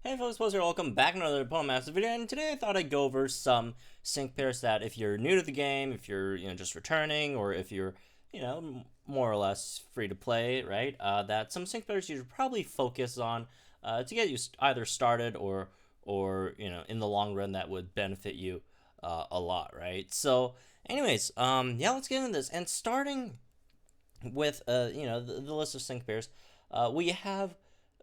Hey folks, Poster, welcome back to another Pokemon Master video, and today I thought I'd go over some sync pairs that if you're new to the game, if you're, just returning, or if you're, more or less free to play, right, that some sync pairs you should probably focus on to get you either started or, in the long run that would benefit you a lot, right? So, anyways, yeah, let's get into this, and starting with, the list of sync pairs, we have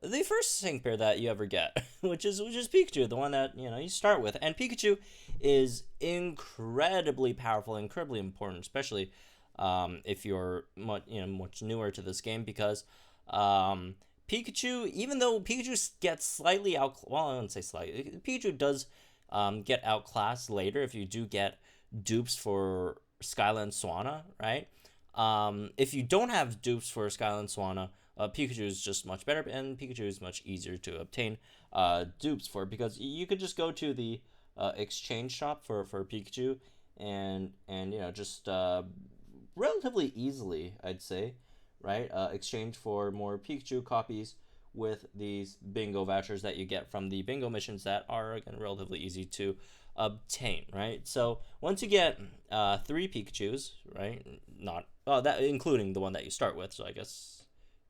the first sync pair that you ever get, which is Pikachu, the one that you start with, and Pikachu is incredibly powerful, incredibly important, especially if you're much newer to this game, because Pikachu, even though Pikachu gets slightly out, well, I wouldn't say slightly, Pikachu does get outclassed later if you do get dupes for Skyla and Swanna, right? If you don't have dupes for Skyla and Swanna, Pikachu is just much better, and Pikachu is much easier to obtain dupes for, because you could just go to the exchange shop for Pikachu and just relatively easily, I'd say, right? Exchange for more Pikachu copies with these bingo vouchers that you get from the bingo missions that are, again, relatively easy to obtain, right? So once you get 3 Pikachus, right? Not that including the one that you start with, so I guess,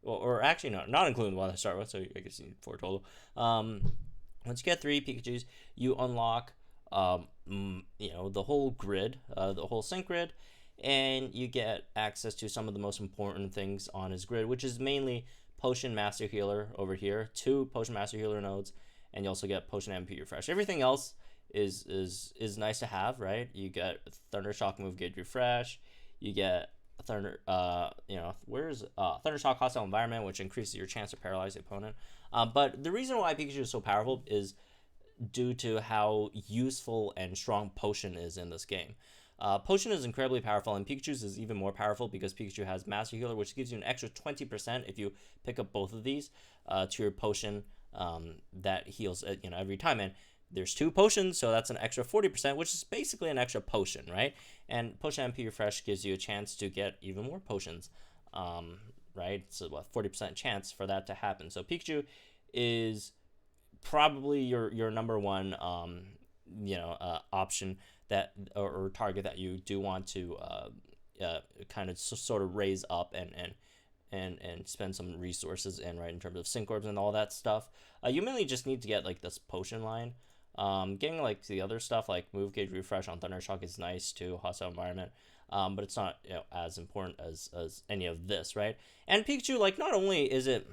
or actually not including the one I start with, so I guess you need 4 total. Once you get 3 Pikachus, you unlock the whole grid, the whole sync grid, and you get access to some of the most important things on his grid, which is mainly Potion Master Healer over here, 2 Potion Master Healer nodes, and you also get Potion MP Refresh. Everything else is nice to have, right? You get Thunder Shock Move Gauge Refresh, you get Thunder Thunder Shock Hostile Environment, which increases your chance to paralyze the opponent. But the reason why Pikachu is so powerful is due to how useful and strong Potion is in this game. Potion is incredibly powerful, and Pikachu's is even more powerful because Pikachu has Master Healer, which gives you an extra 20% if you pick up both of these to your Potion that heals every time. And there's 2 potions, so that's an extra 40%, which is basically an extra potion, right? And Potion MP Refresh gives you a chance to get even more potions, right? So 40% chance for that to happen. So Pikachu is probably your number one option that or target that you do want to kind of sort of raise up and spend some resources in, right, in terms of sync orbs and all that stuff. You mainly just need to get like this potion line. Getting like the other stuff like Move Gauge Refresh on Thunder Shock is nice too, Hostile Environment, but it's not as important as any of this, right? And Pikachu, like, not only is it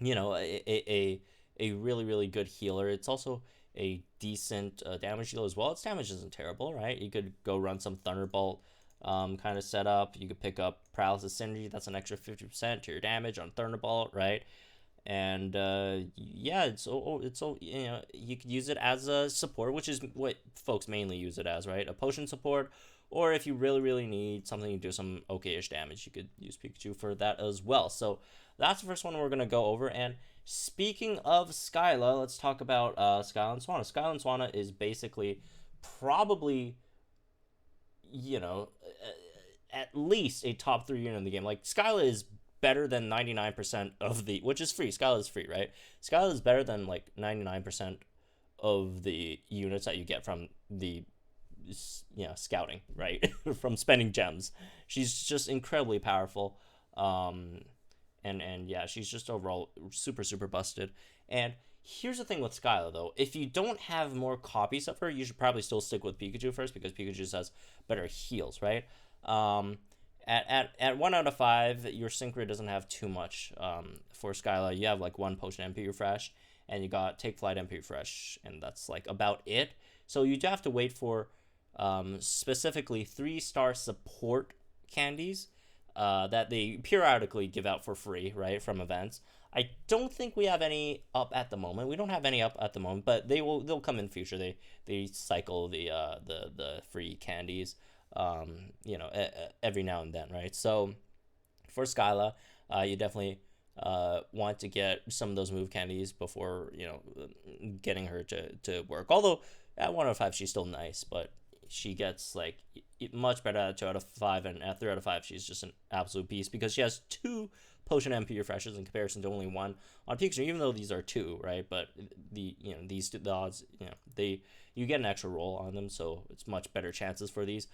a really, really good healer, it's also a decent damage dealer as well. Its damage isn't terrible, right? You could go run some Thunderbolt kind of setup. You could pick up Paralysis Synergy. That's an extra 50% to your damage on Thunderbolt, right? And yeah, it's you could use it as a support, which is what folks mainly use it as, right? A potion support, or if you really, really need something to do some okay-ish damage, you could use Pikachu for that as well. So that's the first one we're gonna go over. And speaking of Skyla, let's talk about Skyla and Swanna. Skyla and Swanna is basically probably, at least a top 3 unit in the game. Like, Skyla is better than 99% of the, which is free. Skyla is free, right? Skyla is better than like 99% of the units that you get from the scouting, right? From spending gems. She's just incredibly powerful. And yeah, she's just overall super, super busted. And here's the thing with Skyla, though. If you don't have more copies of her, you should probably still stick with Pikachu first, because Pikachu just has better heals, right? At 1 out of 5, your sync grid doesn't have too much for Skyla. You have like 1 Potion MP Refresh, and you got Take Flight MP Refresh, and that's like about it. So you have to wait for specifically 3-star support candies that they periodically give out for free, right, from events. I don't think we have any up at the moment. We don't have any up at the moment, but they'll come in future. They cycle the free candies every now and then, right? So for Skyla, you definitely want to get some of those move candies before getting her to work. Although at 1 out of 5 she's still nice, but she gets like much better at 2 out of 5, and at 3 out of 5 she's just an absolute beast because she has 2 potion MP refreshes in comparison to only 1 on Pikachu, even though these are 2, right? But the odds, you get an extra roll on them, so it's much better chances for these.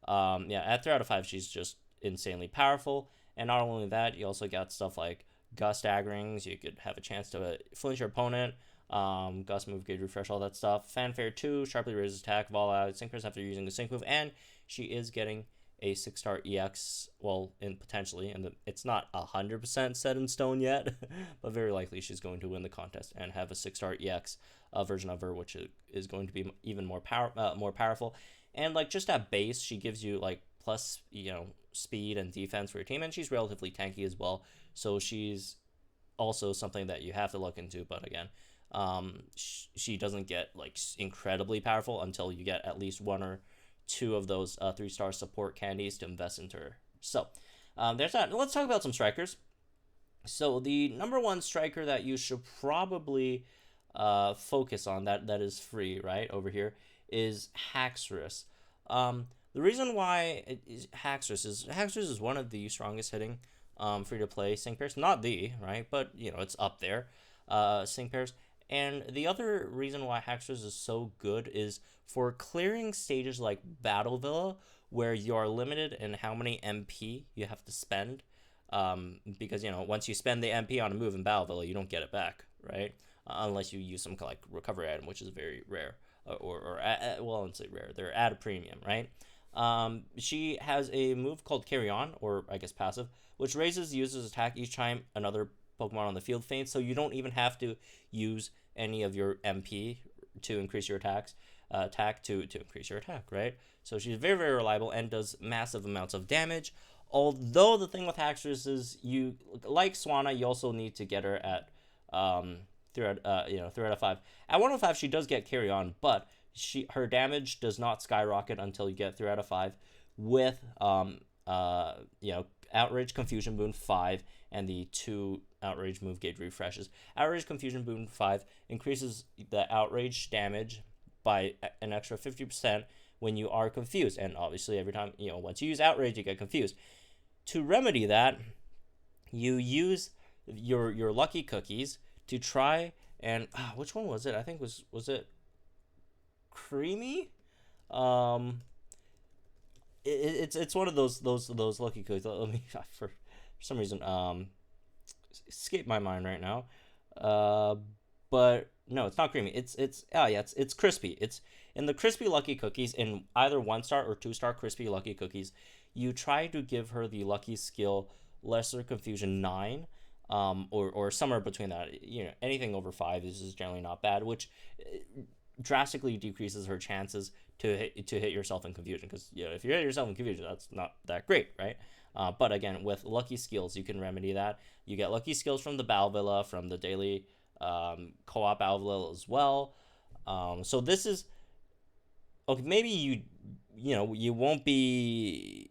At 3 out of 5 she's just insanely powerful, and not only that, you also got stuff like Gust Staggerings. You could have a chance to flinch your opponent. Gust move, gauge refresh, all that stuff. Fanfare 2, sharply raises attack, vol out, synchros after using a sync move, and she is getting a 6-star EX, well, potentially, and it's not 100% set in stone yet, but very likely she's going to win the contest and have a 6-star EX version of her, which is going to be even more powerful. And like just at base, she gives you like plus speed and defense for your team, and she's relatively tanky as well. So she's also something that you have to look into. But again, she doesn't get like incredibly powerful until you get at least 1 or 2 of those 3-star support candies to invest into her. So there's that. Let's talk about some strikers. So the number 1 striker that you should probably focus on that is free right over here is Haxorus. The reason why Haxorus is one of the strongest hitting free to play sync pairs, not the right, but it's up there sync pairs. And the other reason why Haxorus is so good is for clearing stages like Battle Villa, where you are limited in how many MP you have to spend. Because once you spend the MP on a move in Battle Villa, you don't get it back, right? Unless you use some like recovery item, which is very rare, or I wouldn't say rare. They're at a premium, right? She has a move called Carry On, or I guess passive, which raises the user's attack each time another Pokemon on the field faints, so you don't even have to use any of your MP to increase your attack to increase your attack, right? So she's very, very reliable and does massive amounts of damage. Although the thing with Haxorus is, you like Swanna, you also need to get her at 3 out of 5. At 1 out of 5, she does get Carry On, but her damage does not skyrocket until you get 3 out of 5 with Outrage, Confusion Boon 5, and the 2 Outrage move gauge refreshes. Outrage, Confusion Boon 5 increases the Outrage damage by an extra 50% when you are confused, and obviously every time once you use Outrage, you get confused. To remedy that, you use your lucky cookies to try and which one was it? I think was it Creamy? It's one of those lucky cookies. Let me for some reason escape my mind right now. But no, it's not Creamy. It's crispy. It's in the crispy lucky cookies, in either 1-star or 2-star crispy lucky cookies. You try to give her the lucky skill Lesser Confusion 9, or somewhere between that. Anything over 5 is generally not bad, which drastically decreases her chances to hit yourself in confusion, because if you hit yourself in confusion, that's not that great, right? But again, with lucky skills, you can remedy that. You get lucky skills from the Battle Villa, from the daily co-op Battle Villa as well. So this is okay. Maybe you won't be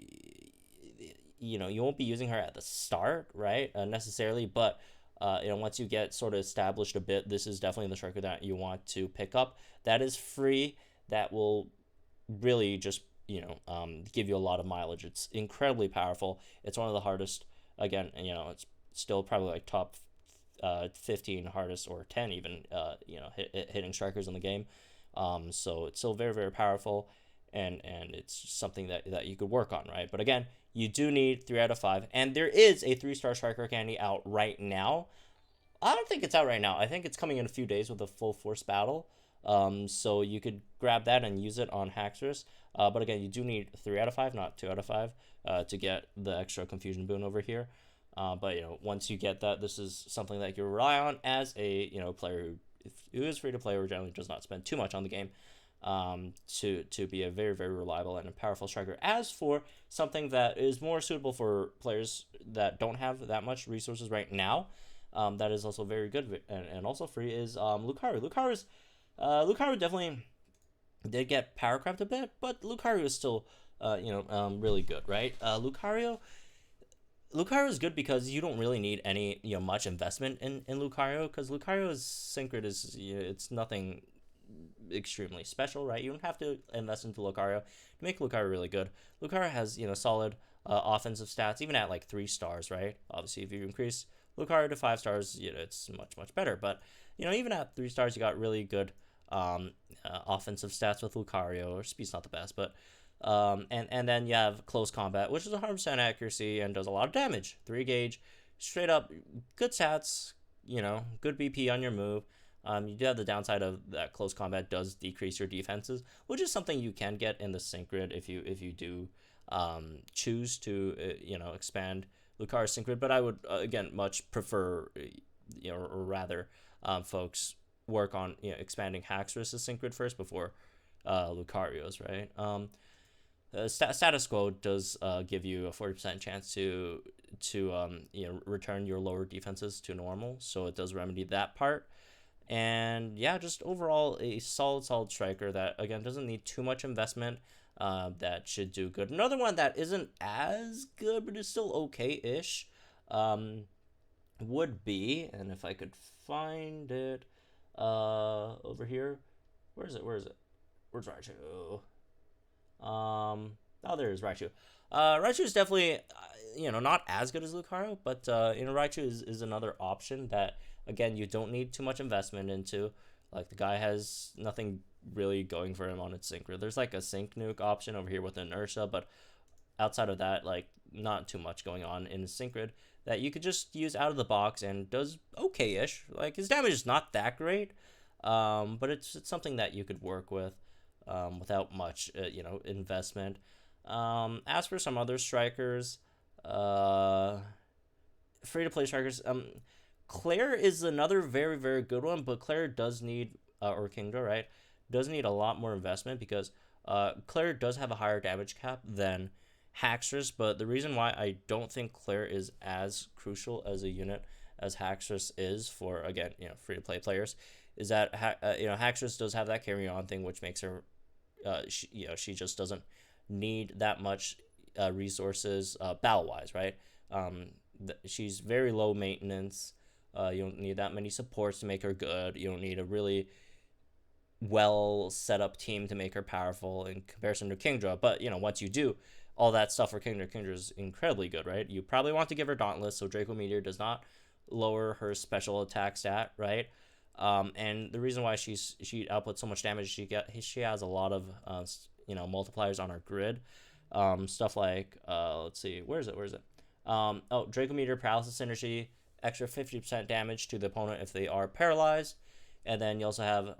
using her at the start, right? Necessarily, but once you get sort of established a bit, this is definitely the striker that you want to pick up. That is free. That will really just give you a lot of mileage. It's incredibly powerful. It's one of the hardest. Again, it's still probably like top 15 hardest, or 10 even hitting strikers in the game. So it's still very, very powerful, and it's something that you could work on, right? But again, you do need 3 out of 5, and there is a 3-star striker candy out right now. I don't think it's out right now. I think it's coming in a few days with a full force battle. So you could grab that and use it on Haxorus. But again, you do need 3 out of 5, not 2 out of 5, to get the extra confusion boon over here. But once you get that, this is something that you rely on as a player who is free to play or generally does not spend too much on the game, to be a very, very reliable and a powerful striker. As for something that is more suitable for players that don't have that much resources right now, that is also very good and also free, is Lucario. Lucario definitely did get power crept a bit, but Lucario is still really good, right? Lucario is good because you don't really need any much investment in Lucario, because Lucario's sync grid is it's nothing extremely special, right? You don't have to invest into Lucario to make Lucario really good. Lucario has, solid offensive stats, even at like 3 stars, right? Obviously, if you increase Lucario to 5 stars, it's much, much better. But, even at 3 stars, you got really good offensive stats with Lucario. Or speed's not the best, but and then you have close combat, which is 100% accuracy and does a lot of damage. 3 gauge, straight up good stats. Good BP on your move. You do have the downside of that close combat does decrease your defenses, which is something you can get in the sync grid if you do choose to expand Lucario's sync grid. But I would again much prefer or rather folks work on expanding Haxorus' sync grid first before Lucario's, right? Status quo does give you a 40% chance to return your lower defenses to normal, so it does remedy that part. And yeah, just overall a solid striker that again doesn't need too much investment. That should do good. Another one that isn't as good but is still okay-ish would be, and if I could find it over here, where is it? Where's Raichu? Oh, there is Raichu. Raichu is definitely, not as good as Lucario, but, Raichu is another option that, again, you don't need too much investment into. Like, the guy has nothing really going for him on its sync grid. There's, like, a sync nuke option over here with inertia, but outside of that, like, not too much going on in the sync grid that you could just use out of the box and does okay-ish. Like, his damage is not that great, but it's something that you could work with. Without much, investment. As for some other strikers, free-to-play strikers, Claire is another very, very good one, but Claire does need, or Kingdra, right, does need a lot more investment because Claire does have a higher damage cap than Haxorus, but the reason why I don't think Claire is as crucial as a unit as Haxorus is for, again, free-to-play players, is that, Haxorus does have that carry-on thing, which makes her she just doesn't need that much resources battle-wise, right? She's very low maintenance. You don't need that many supports to make her good. You don't need a really well set up team to make her powerful in comparison to Kingdra. But once you do all that stuff for Kingdra is incredibly good, right? You probably want to give her Dauntless so Draco Meteor does not lower her special attack stat, right? And the reason why she outputs so much damage, she has a lot of multipliers on her grid, stuff like let's see, where is it? Draco Meteor Paralysis Synergy, extra 50% damage to the opponent if they are paralyzed, and then you also have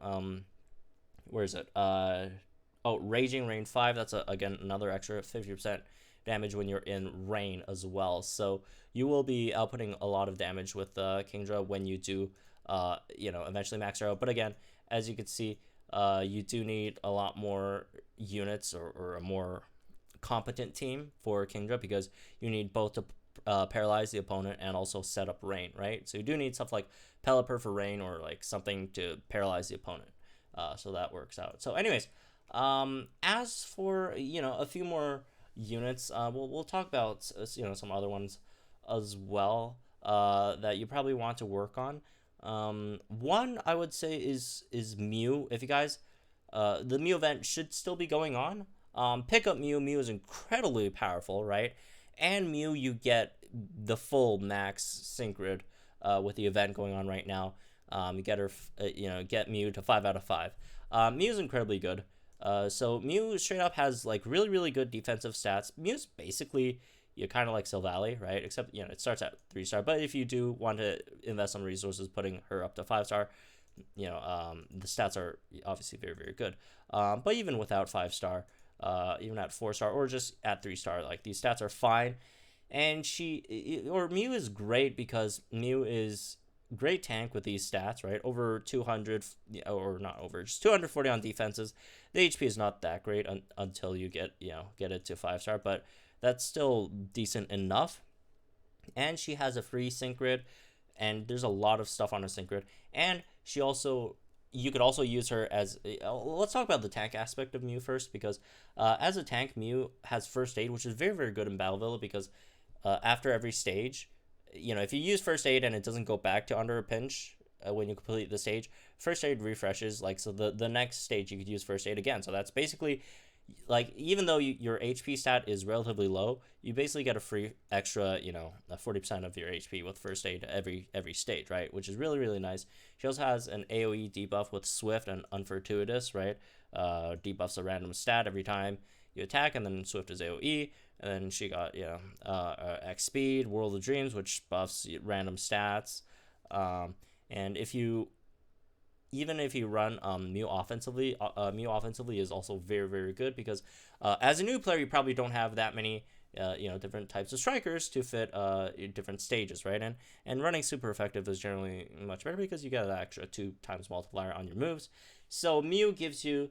Raging Rain 5. That's again another extra 50% damage when you're in rain as well. So you will be outputting a lot of damage with Kingdra when you do. Eventually max her out. But again, as you can see, you do need a lot more units or a more competent team for Kingdra because you need both to paralyze the opponent and also set up rain, right? So you do need stuff like Pelipper for rain or like something to paralyze the opponent. So that works out. So anyways, as for, a few more units, we'll talk about, some other ones as well that you probably want to work on. One I would say is Mew. If you guys, the Mew event should still be going on. Pick up Mew. Mew is incredibly powerful, right? And Mew, you get the full max sync grid with the event going on right now. You get her, get Mew to 5 out of 5. Mew is incredibly good. So Mew straight up has like really, really good defensive stats. Mew's basically kind of like Silvally, right? Except, it starts at 3-star. But if you do want to invest some resources, putting her up to 5-star, the stats are obviously very, very good. But even without 5-star, even at 4-star or just at 3-star, like these stats are fine. And Mew is great because Mew is great tank with these stats, right? Over 200, or not over, just 240 on defenses. The HP is not that great until you get it to 5-star, but that's still decent enough. And she has a free sync grid, and there's a lot of stuff on her sync grid. And you could also use her as let's talk about the tank aspect of Mew first, because as a tank, Mew has first aid, which is very, very good in Battleville, because after every stage, if you use first aid and it doesn't go back to under a pinch, when you complete the stage, first aid refreshes. Like, so the next stage you could use first aid again. So that's basically like, even though your HP stat is relatively low, you basically get a free extra, 40% of your HP with first aid every stage, right? Which is really, really nice. She also has an AoE debuff with Swift and Unfortuitous, right? Debuffs a random stat every time you attack, and then Swift is AoE. And then she got, X Speed, World of Dreams, which buffs random stats. And even if you run Mew offensively, Mew offensively is also very, very good, because as a new player, you probably don't have that many different types of strikers to fit different stages, right? And running super effective is generally much better, because you get an extra 2x multiplier on your moves. So Mew gives you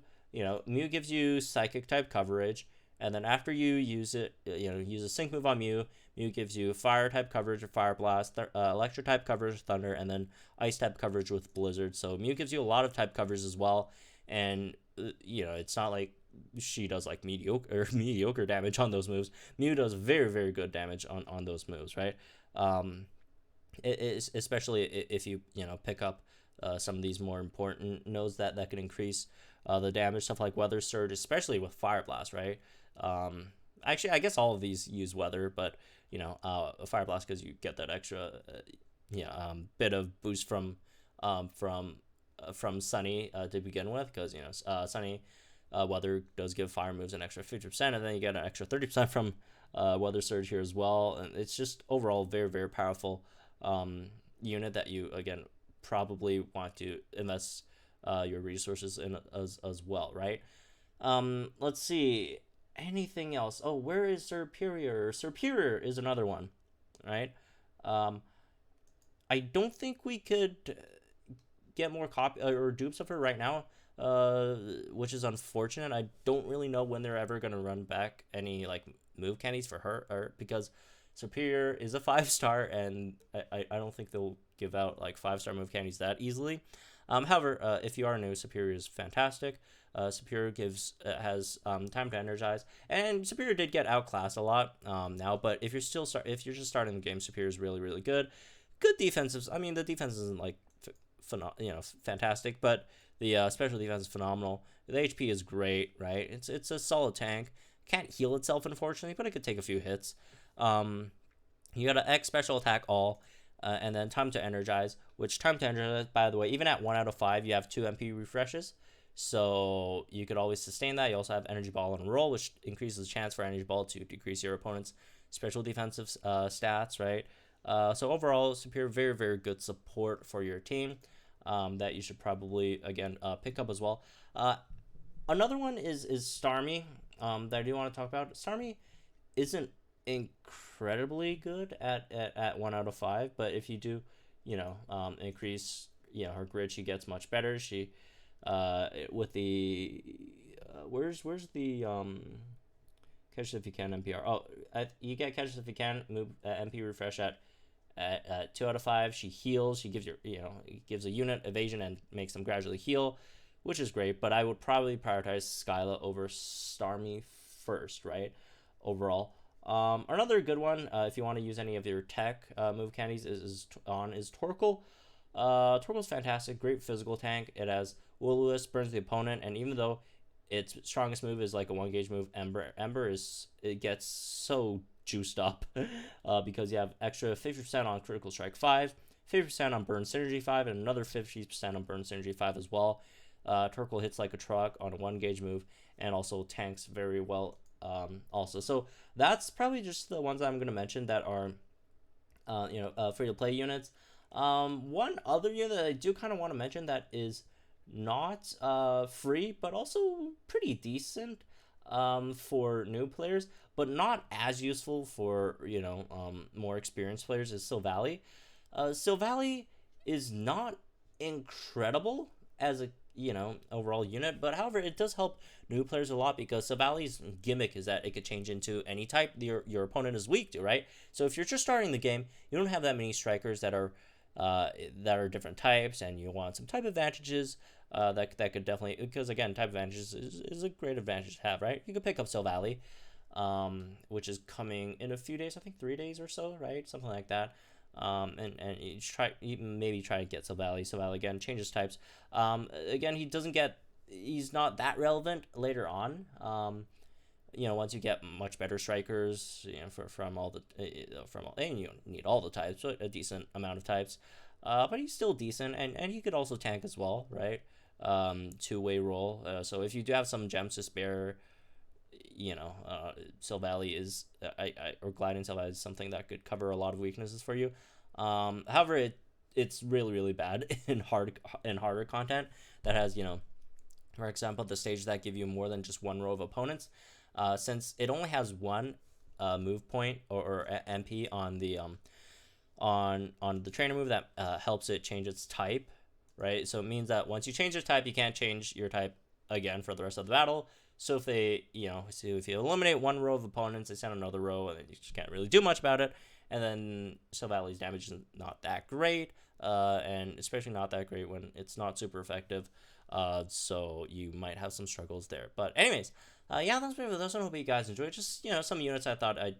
psychic type coverage, and then after you use it, use a sync move on Mew. Mew gives you fire type coverage with Fire Blast, electro type coverage with Thunder, and then ice type coverage with Blizzard. So Mew gives you a lot of type coverage as well, and it's not like she does like mediocre damage on those moves. Mew does very, very good damage on those moves, right? It is, especially if you pick up some of these more important nodes that can increase the damage, stuff like Weather Surge, especially with Fire Blast, right? Actually, I guess all of these use Weather, but Fire Blast, because you get that extra bit of boost from Sunny to begin with, because Sunny Weather does give fire moves an extra 50%, and then you get an extra 30% from Weather Surge here as well. And it's just overall very, very powerful unit that you, again, probably want to invest your resources in as well, right? Let's see, anything else? Oh, where is Superior? Superior is another one, right? I don't think we could get more copy or dupes of her right now, which is unfortunate. I don't really know when they're ever gonna run back any like move candies for her, or because Superior is a 5-star, and I don't think they'll give out like 5-star move candies that easily. However, if you are new, Superior is fantastic. Superior has time to energize, and Superior did get outclassed a lot now. But if you're just starting the game, Superior is really, really good. Good defensives. I mean, the defense isn't like fantastic, but the special defense is phenomenal. The HP is great, right? It's a solid tank. Can't heal itself, unfortunately, but it could take a few hits. You got an X special attack all, and then time to energize, which time to energize, by the way, even at 1 out of 5, you have 2 MP refreshes. So you could always sustain that. You also have Energy Ball and Roll, which increases the chance for Energy Ball to decrease your opponent's special defensive stats, right? So overall, Superior, very, very good support for your team that you should probably, again, pick up as well. Another one is Starmie that I do want to talk about. Starmie isn't incredibly good at 1 out of 5, but if you do, increase, her grid, she gets much better. She with the where's the catch if you can NPR. Oh, you get catch if you can move MP refresh at 2 out of 5. She heals. She gives gives a unit evasion and makes them gradually heal, which is great. But I would probably prioritize Skyla over Starmie first, right? Overall. Another good one, if you want to use any of your tech move candies, is Torkoal. Torkoal's fantastic, great physical tank. It has Will-O-Wisp, burns the opponent, and even though its strongest move is like a 1-gauge move, Ember it gets so juiced up because you have extra 50% on Critical Strike 5, 50% on Burn Synergy 5, and another 50% on Burn Synergy 5 as well. Torkoal hits like a truck on a 1-gauge move, and also tanks very well also. So that's probably just the ones I'm going to mention that are free to play units. One other unit that I do kind of want to mention that is not free but also pretty decent for new players, but not as useful for more experienced players, is Sylvally. Sylvally is not incredible as a overall unit, but however, it does help new players a lot, because Sylvally's gimmick is that it could change into any type your opponent is weak to, right? So if you're just starting the game, you don't have that many strikers that are different types, and you want some type advantages that could definitely, because again, type advantages is a great advantage to have, right? You could pick up Sylvally, which is coming in a few days, I think 3 days or so, right? Something like that. And you maybe try to get Silvally. Silvally again changes types. Again, he's not that relevant later on. Once you get much better strikers, from all the and you don't need all the types, but a decent amount of types. But he's still decent, and he could also tank as well, right? Two-way roll. So if you do have some gems to spare, Silvally is or Gliding Silvally is something that could cover a lot of weaknesses for you. However, it's really really bad in harder content that has for example the stages that give you more than just one row of opponents. Since it only has one move point or MP on the on the trainer move that helps it change its type, right? So it means that once you change your type, you can't change your type again for the rest of the battle. So if if you eliminate one row of opponents, they send another row, and then you just can't really do much about it. And then Silvally's damage is not that great, and especially not that great when it's not super effective. So you might have some struggles there. But anyways, yeah, that's what I hope you guys enjoy. Just some units I thought I'd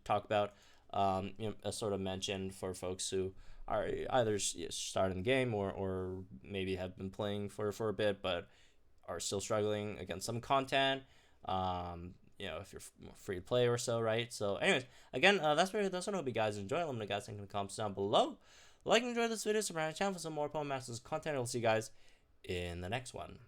talk about. A sort of mention for folks who are either starting the game or maybe have been playing for a bit but are still struggling against some content. If you're free to play or so, right? So, anyways, again, that's what I hope you guys enjoy. Let me know guys think in the comments down below. Like and enjoy this video, subscribe to the channel for some more Pokemon Masters content. I'll see you guys in the next one.